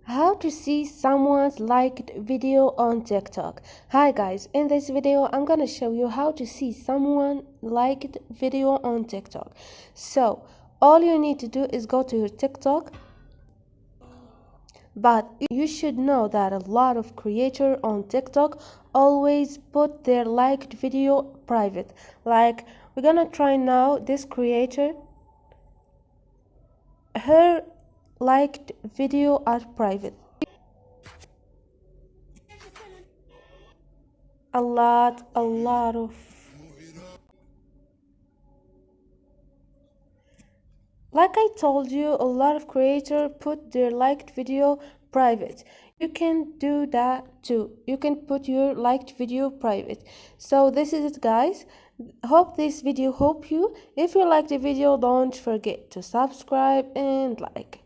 How to see someone's liked video on TikTok. Hi guys, in this video I'm gonna show you how to see someone liked video on TikTok. So all you need to do is go to your TikTok, but you should know that a lot of creators on TikTok always put their liked video private. Like we're gonna try now this creator, her liked video are private. A lot of, like I told you, a lot of creators put their liked video private. You can do that too. You can put your liked video private. So this is it guys. Hope this video helped you. If you liked the video, don't forget to subscribe and like.